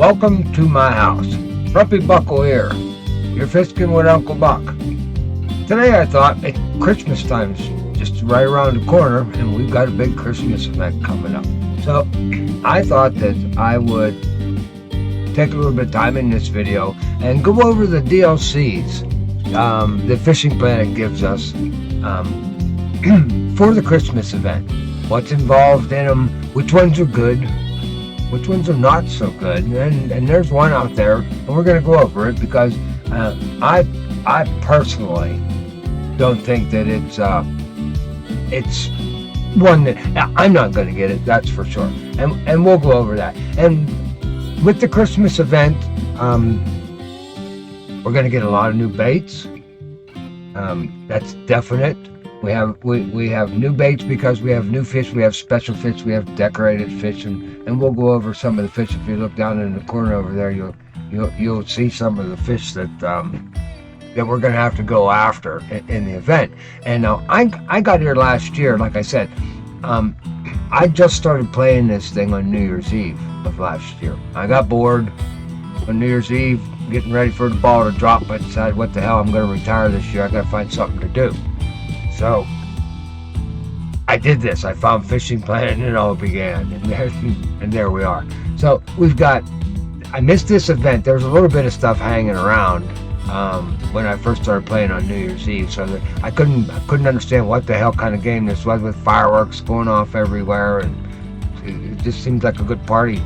Welcome to my house. Frumpy Buckle here. You're fisking with Uncle Buck. Today I thought Christmas time's just right around the corner and we've got a big Christmas event coming up. So I thought that I would take a little bit of time in this video and go over the DLCs the Fishing Planet gives us for the Christmas event. What's involved in them, which ones are good, which ones are not so good, and there's one out there, and we're going to go over it because I personally don't think that it's one that I'm not going to get it, that's for sure, and we'll go over that. And with the Christmas event, we're going to get a lot of new baits. That's definite. We have new baits because we have new fish, we have special fish, we have decorated fish, and we'll go over some of the fish. If you look down in the corner over there, you'll see some of the fish that we're going to have to go after in the event. And now I got here last year, like I said. I just started playing this thing on New Year's Eve of last year. I got bored on New Year's Eve, getting ready for the ball to drop. I decided, what the hell, I'm going to retire this year. I got to find something to do. So I did this. I found Fishing Planet and it all began. And there we are. So I missed this event. There was a little bit of stuff hanging around when I first started playing on New Year's Eve. So I couldn't understand what the hell kind of game this was, with fireworks going off everywhere. And it just seemed like a good party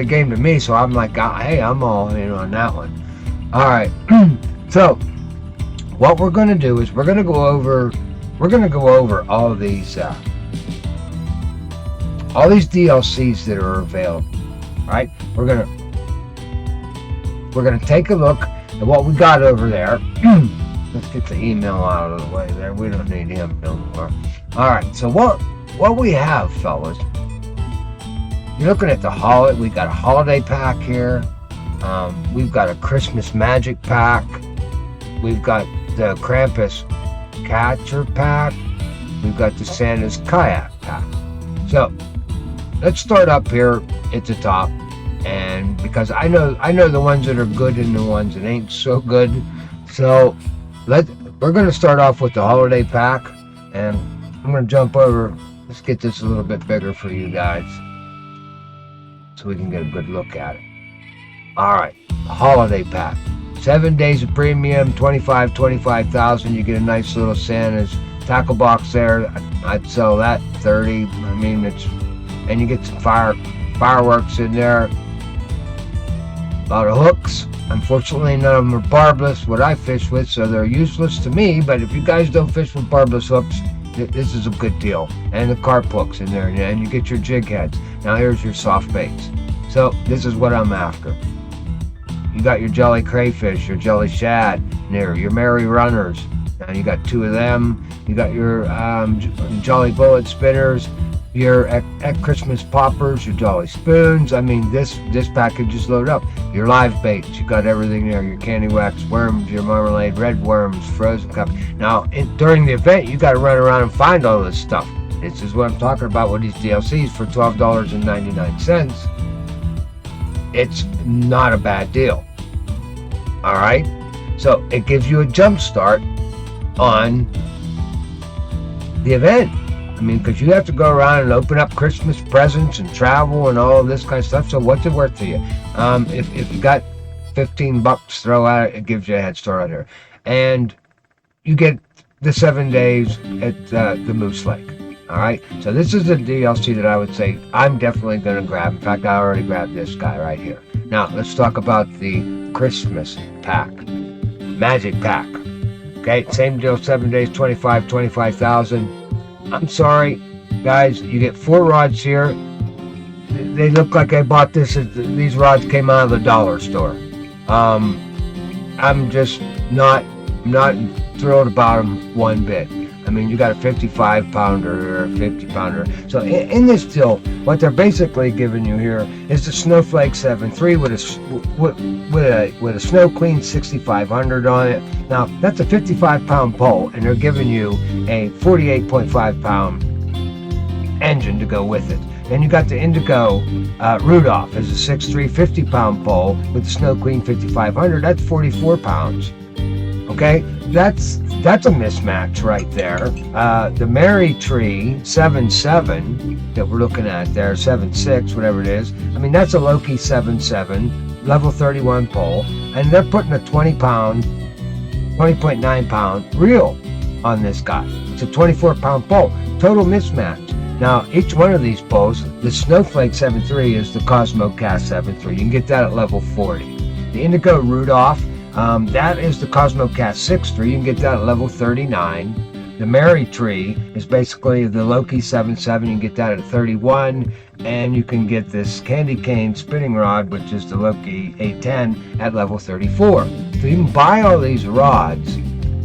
game to me. So I'm like, hey, I'm all in on that one. All right. So what we're going to do is we're going to go over all these DLCs that are available, right? We're gonna take a look at what we got over there. Let's get the email out of the way there. We don't need him no more. All right. So what we have, fellas? You're looking at the holiday. We got a holiday pack here. We've got a Christmas magic pack. We've got the KRAMPUS catcher pack. We've got the Santa's kayak pack. So let's start up here at the top, and because I know the ones that are good and the ones that ain't so good. So we're going to start off with the holiday pack, and I'm going to jump over. Let's get this a little bit bigger for you guys so we can get a good look at it. All right, the holiday pack. 7 days of premium, 25,000. You get a nice little Santa's tackle box there. I'd sell that 30. I mean, and you get some fireworks in there. A lot of hooks. Unfortunately, none of them are barbless, what I fish with, so they're useless to me. But if you guys don't fish with barbless hooks, this is a good deal. And the carp hooks in there, and you get your jig heads. Now here's your soft baits. So this is what I'm after. You got your jelly crayfish, your jelly shad, your merry runners. Now you got 2 of them. You got your jolly bullet spinners, your at Christmas poppers, your jolly spoons. I mean, this package is loaded up. Your live baits, you got everything there. Your candy wax worms, your marmalade red worms, frozen cup. Now during the event, you got to run around and find all this stuff. This is what I'm talking about with these DLCs for $12.99. It's not a bad deal. All right, so it gives you a jump start on the event. I mean, because you have to go around and open up Christmas presents and travel and all of this kind of stuff. So what's it worth to you? If you got $15, throw at it, it gives you a head start on here, and you get the 7 days at the Moose Lake. All right, so this is a DLC that I would say I'm definitely going to grab. In fact, I already grabbed this guy right here. Now let's talk about the Christmas pack, magic pack. Okay, same deal, 7 days, 25,000. I'm sorry, guys, you get 4 rods here. They look like I bought these rods came out of the dollar store. I'm just not thrilled about them one bit. I mean, you got a 55 pounder or a 50 pounder. So in this deal, what they're basically giving you here is the Snowflake 7.3 with a Snow Queen 6500 on it. Now that's a 55 pound pole, and they're giving you a 48.5 pound engine to go with it. Then you got the Indigo Rudolph as a 6'3", 50-pound pole with the Snow Queen 5500. That's 44 pounds. Okay, that's a mismatch right there. The Merry Tree 7'7" that we're looking at there, 7'6", whatever it is. I mean, that's a Loki 7'7", level 31 pole, and they're putting a 20.9 pound reel on this guy. It's a 24-pound pole. Total mismatch. Now, each one of these poles, the Snowflake 7'3" is the Cosmocast 7'3". You can get that at level 40. The Indigo Rudolph, that is the Cosmocast 6'3". You can get that at level 39. The Merry Tree is basically the Loki 7'7". You can get that at 31. And you can get this Candy Cane spinning rod, which is the Loki 810, at level 34. So you can buy all these rods,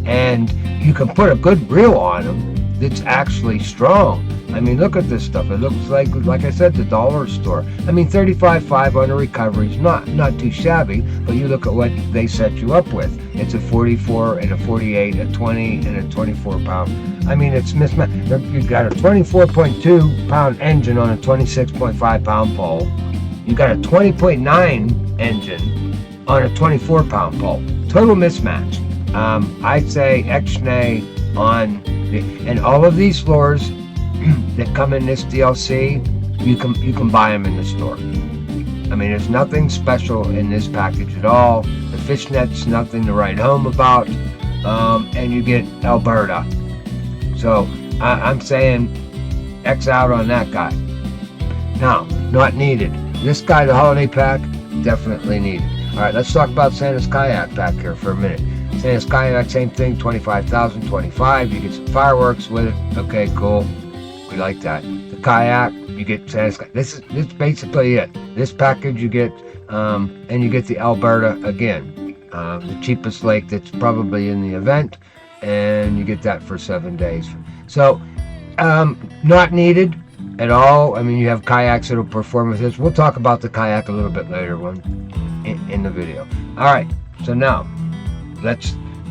and you can put a good reel on them that's actually strong. I mean, look at this stuff. It looks like I said, the dollar store. I mean, 35.5 on a recovery is not too shabby, but you look at what they set you up with. It's a 44 and a 48, a 20 and a 24 pound. I mean, it's mismatched. You've got a 24.2 pound engine on a 26.5 pound pole. You got a 20.9 engine on a 24 pound pole. Total mismatch. I say X-Nay on and all of these floors that come in this DLC, you can buy them in the store. I mean, there's nothing special in this package at all. The fishnet's nothing to write home about, and you get Alberta. So I'm saying X out on that guy. Now, not needed. This guy, the holiday pack, definitely needed. All right, let's talk about Santa's Kayak pack here for a minute. Santa's Kayak, same thing, 25,000, 25. You get some fireworks with it. Okay, cool. We like that. The kayak, you get Santa's Kayak. This is basically it. This package you get, and you get the Alberta again, the cheapest lake that's probably in the event, and you get that for 7 days. So, not needed at all. I mean, you have kayaks that'll perform with this. We'll talk about the kayak a little bit later in the video. All right. So now,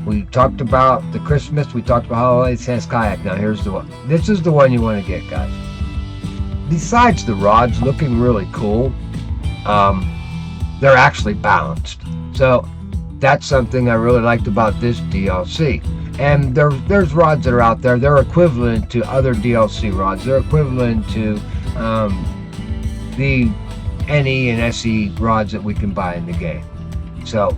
we talked about the Christmas, we talked about holiday, Santa's Kayak. Now here's the one. This is the one you want to get, guys. Besides the rods looking really cool, they're actually balanced. So that's something I really liked about this DLC. And there's rods that are out there. They're equivalent to other DLC rods. They're equivalent to the NE and SE rods that we can buy in the game. So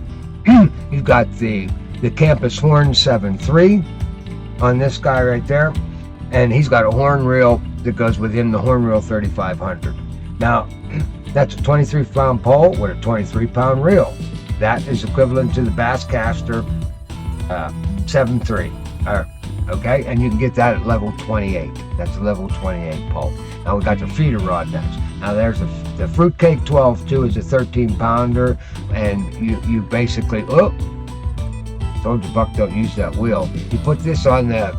you've got the Campus Horn 7.3 on this guy right there, and he's got a horn reel that goes within the horn reel 3500. Now, that's a 23-pound pole with a 23-pound reel. That is equivalent to the Basscaster 7.3. Okay, and you can get that at level 28. That's a level 28 pole. Now we got the feeder rod next. Now there's the Fruitcake 12.2 is a 13-pounder, and you basically, told you Buck don't use that wheel. You put this on the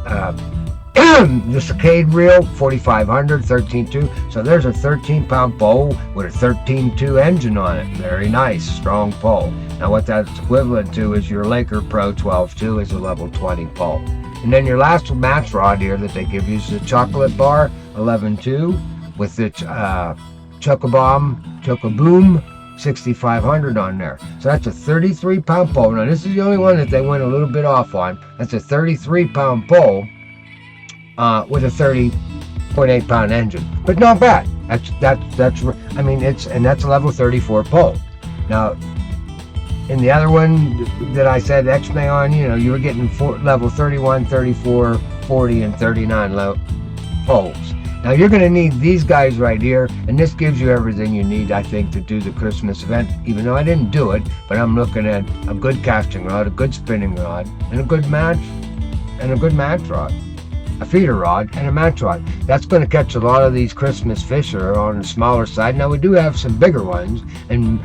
Cicade reel, 4500, 13.2. So there's a 13-pound pole with a 13.2 engine on it. Very nice, strong pole. Now what that's equivalent to is your Laker Pro 12.2 is a level 20 pole. And then your last match rod here that they give you is the Chocolate Bar 11.2 with the Chocoboom 6500 on there. So that's a 33-pound pole. Now this is the only one that they went a little bit off on. That's a 33-pound pole with a 30.8-pound engine, but not bad. That's I mean, that's a level 34 pole. Now in the other one that I said X-May on, you were getting level 31, 34, 40, and 39 poles. Now you're going to need these guys right here, and this gives you everything you need, I think, to do the Christmas event, even though I didn't do it, but I'm looking at a good casting rod, a good spinning rod, and a good match rod, a feeder rod, and a match rod. That's going to catch a lot of these Christmas fish that are on the smaller side. Now we do have some bigger ones, and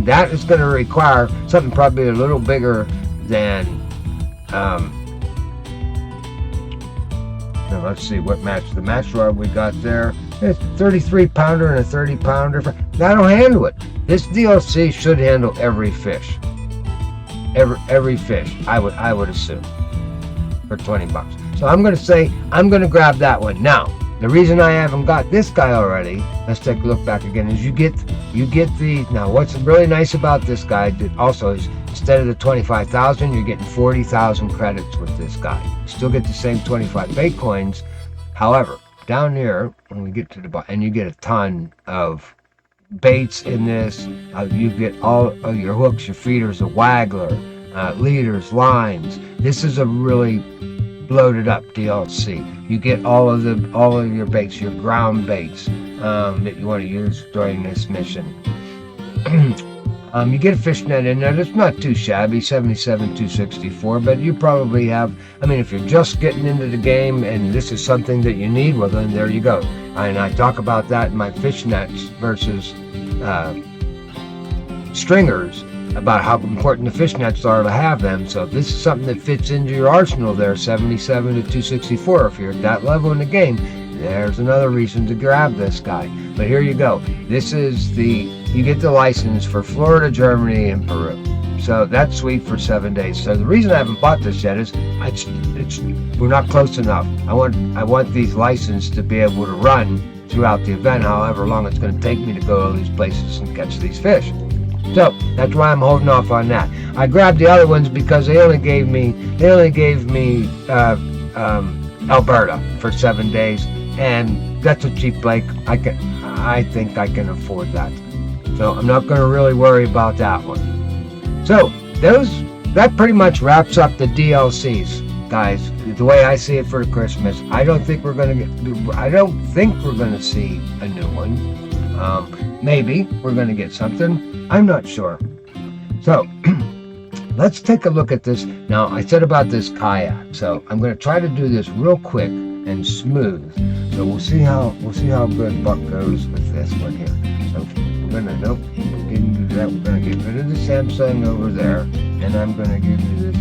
that is going to require something probably a little bigger than now let's see what match. The match rod we got there, it's 33-pounder and a 30-pounder. That'll handle it. This DLC should handle every fish. Every fish, I would assume, for $20. So I'm going to say I'm going to grab that one. Now The reason I haven't got this guy already, let's take a look back again, is you get the, now what's really nice about this guy also is instead of the 25,000, you're getting 40,000 credits with this guy. You still get the same 25 bait coins. However, down here, when we get to the bottom, and you get a ton of baits in this, you get all of your hooks, your feeders, a waggler, leaders, lines. This is a really loaded up DLC. You get all of your baits, your ground baits that you want to use during this mission. You get a fishnet in there. That's not too shabby, 77,264, but you probably have, I mean, if you're just getting into the game and this is something that you need, well then there you go. And I talk about that in my fishnets versus stringers, about how important the fishnets are to have them. So if this is something that fits into your arsenal there, 77 to 264, if you're at that level in the game, there's another reason to grab this guy. But here you go. This is you get the license for Florida, Germany, and Peru. So that's sweet for 7 days. So the reason I haven't bought this yet is we're not close enough. I want these licenses to be able to run throughout the event, however long it's going to take me to go to these places and catch these fish. So that's why I'm holding off on that. I grabbed the other ones because they only gave me Alberta for 7 days, and that's a cheap lake. I think I can afford that. So I'm not going to really worry about that one. So that pretty much wraps up the DLCs, guys. The way I see it for Christmas, I don't think we're going to see a new one. Maybe we're going to get something. I'm not sure. So let's take a look at this. Now, I said about this kayak, so I'm going to try to do this real quick and smooth. So we'll see how good Buck goes with this one here. So we're going to do that. We're going to get rid of the Samsung over there, and I'm going to give you this.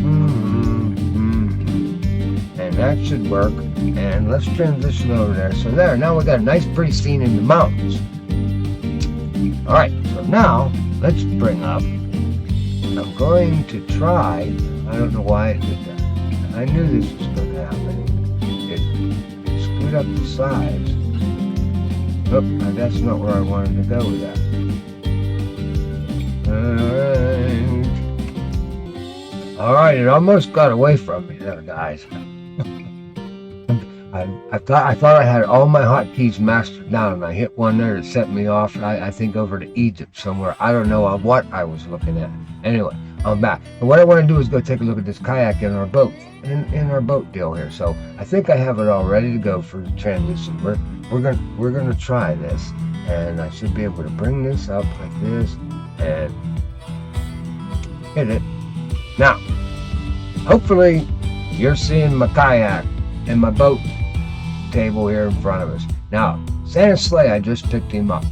And that should work. And let's transition over there. So there, now we got a nice pretty scene in the mountains. All right, so now let's bring up, I'm going to try, I don't know why it did that. I knew this was going to happen. It screwed up the sides. Oh, that's not where I wanted to go with that. All right, it almost got away from me there, guys. I thought I had all my hotkeys mastered down, and I hit one there that sent me off, I think over to Egypt somewhere. I don't know what I was looking at. Anyway, I'm back. And what I want to do is go take a look at this kayak in our boat, in our boat deal here. So I think I have it all ready to go for the transition. We're gonna try this, and I should be able to bring this up like this and hit it. Now, hopefully you're seeing my kayak and my boat table here in front of us. Now, Santa Sleigh, I just picked him up.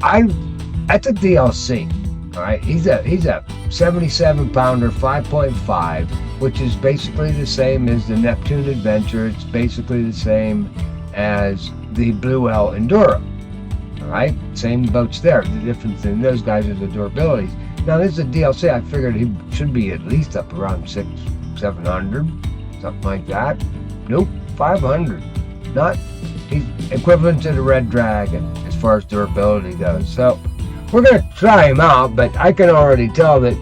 That's a DLC. All right, he's a 77 pounder 5.5, which is basically the same as the Neptune Adventure. It's basically the same as the Blue Whale Enduro. All right, same boats there. The difference in those guys is the durability. Now this is a DLC. I figured he should be at least up around 700, something like that. Nope, 500. He's equivalent to the Red Dragon as far as durability goes. So we're gonna try him out, but I can already tell that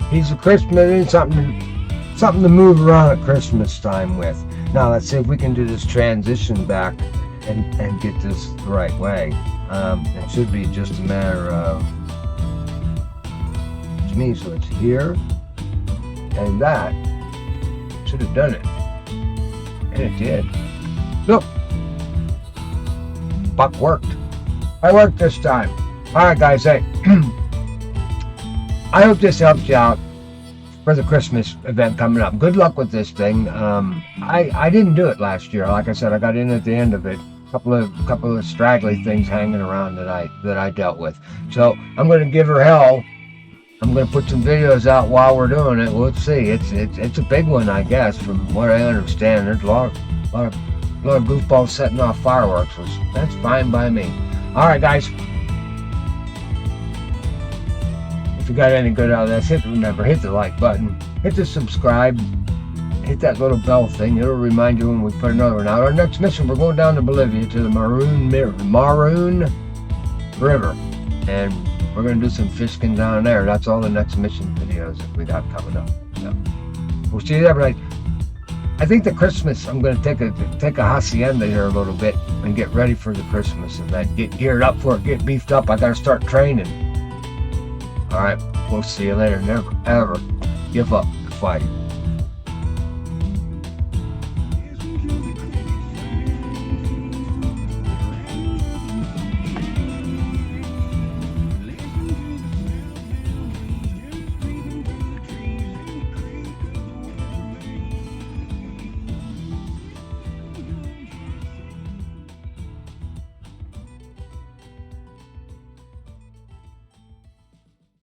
he's a Christmas, something to move around at Christmas time with. Now let's see if we can do this transition back and get this the right way. It should be just a matter of me, so it's here, and that should have done it, and it did. Look, Buck worked. I worked this time. All right, guys. Hey, I hope this helped you out for the Christmas event coming up. Good luck with this thing. I didn't do it last year. Like I said, I got in at the end of it. Couple of straggly things hanging around that I dealt with. So I'm going to give her hell. I'm going to put some videos out while we're doing it. Let's see. It's a big one, I guess, from what I understand. There's a lot of goofballs setting off fireworks. That's fine by me. All right, guys. If you got any good out of this, remember, hit the like button, hit the subscribe, hit that little bell thing. It'll remind you when we put another one out. Our next mission, we're going down to Bolivia to the Maroon River, and we're going to do some fishing down there. That's all the next mission videos that we got coming up. So we'll see you there. But I think the Christmas, I'm going to take a hacienda here a little bit and get ready for the Christmas event. Get geared up for it. Get beefed up. I got to start training. All right. We'll see you later. Never, ever give up the fight.